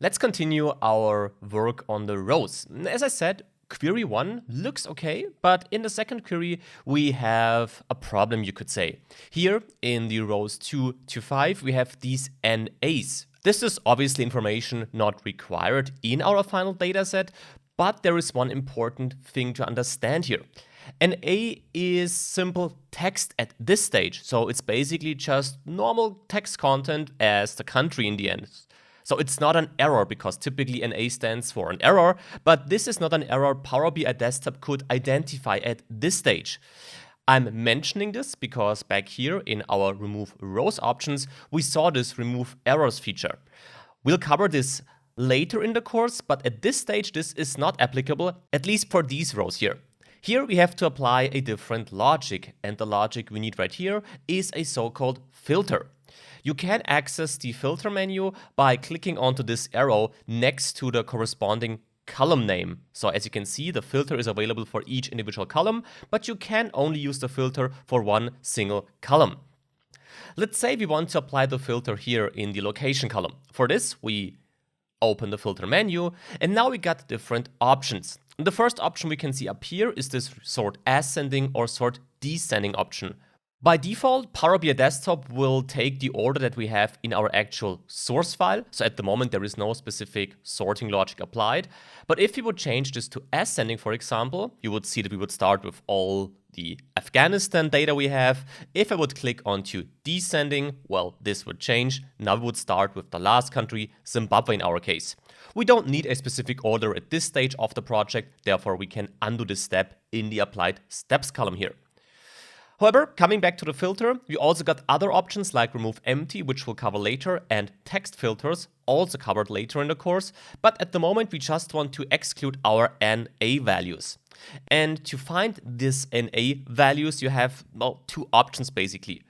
Let's continue our work on the rows. As I said, query 1 looks okay, but in the second query, we have a problem, you could say. Here in the rows 2 to 5, we have these NAs. This is obviously information not required in our final dataset, but there is one important thing to understand here. NA is simple text at this stage, so it's basically just normal text content as the country in the end. So it's not an error because typically NA stands for an error, but this is not an error Power BI Desktop could identify at this stage. I'm mentioning this because back here in our remove rows options, we saw this remove errors feature. We'll cover this later in the course, but at this stage this is not applicable, at least for these rows here. Here we have to apply a different logic, and the logic we need right here is a so-called filter. You can access the filter menu by clicking onto this arrow next to the corresponding column name. So as you can see, the filter is available for each individual column, but you can only use the filter for one single column. Let's say we want to apply the filter here in the location column. For this, we open the filter menu, and now we got different options. The first option we can see up here is this sort ascending or sort descending option. By default, Power BI Desktop will take the order that we have in our actual source file. So at the moment, there is no specific sorting logic applied. But if we would change this to ascending, for example, you would see that we would start with all the Afghanistan data we have. If I would click onto descending, well, this would change. Now we would start with the last country, Zimbabwe in our case. We don't need a specific order at this stage of the project. Therefore, we can undo this step in the applied steps column here. However, coming back to the filter, we also got other options like remove empty, which we'll cover later, and text filters, also covered later in the course. But at the moment, we just want to exclude our NA values. And to find this NA values, you have, well, two options basically.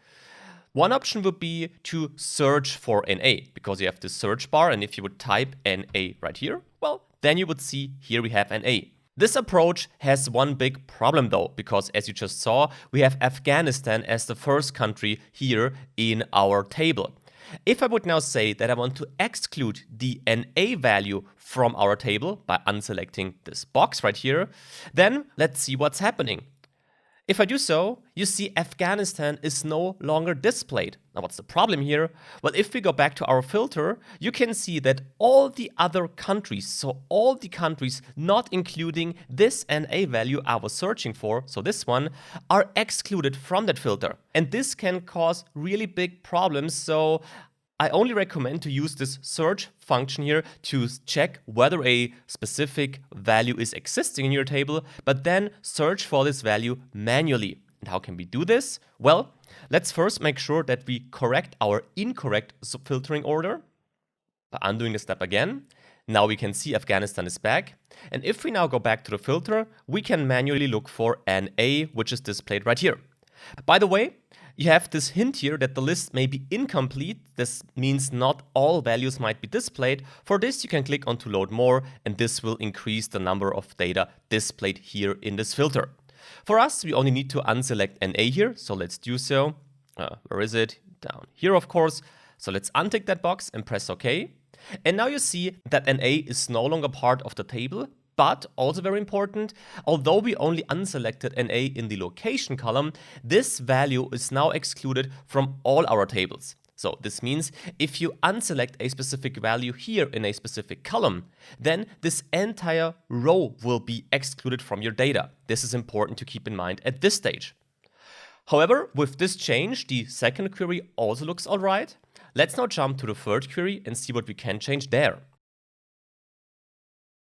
One option would be to search for NA, because you have the search bar, and if you would type NA right here, well, then you would see here we have NA. This approach has one big problem though, because as you just saw, we have Afghanistan as the first country here in our table. If I would now say that I want to exclude the NA value from our table by unselecting this box right here, then let's see what's happening. If I do so, you see Afghanistan is no longer displayed. Now what's the problem here? Well, if we go back to our filter, you can see that all the other countries, so all the countries not including this NA value I was searching for, so this one, are excluded from that filter. And this can cause really big problems, so I only recommend to use this search function here to check whether a specific value is existing in your table, but then search for this value manually. And how can we do this? Well, let's first make sure that we correct our incorrect filtering order by undoing the step again. Now we can see Afghanistan is back. And if we now go back to the filter, we can manually look for NA, which is displayed right here. By the way, you have this hint here that the list may be incomplete. This means not all values might be displayed. For this, you can click on to load more, and this will increase the number of data displayed here in this filter. For us, we only need to unselect NA here, so let's do so. Where is it? Down here, of course. So let's untick that box and press OK. And now you see that NA is no longer part of the table. But also very important, although we only unselected NA in the location column, this value is now excluded from all our tables. So this means if you unselect a specific value here in a specific column, then this entire row will be excluded from your data. This is important to keep in mind at this stage. However, with this change, the second query also looks all right. Let's now jump to the third query and see what we can change there.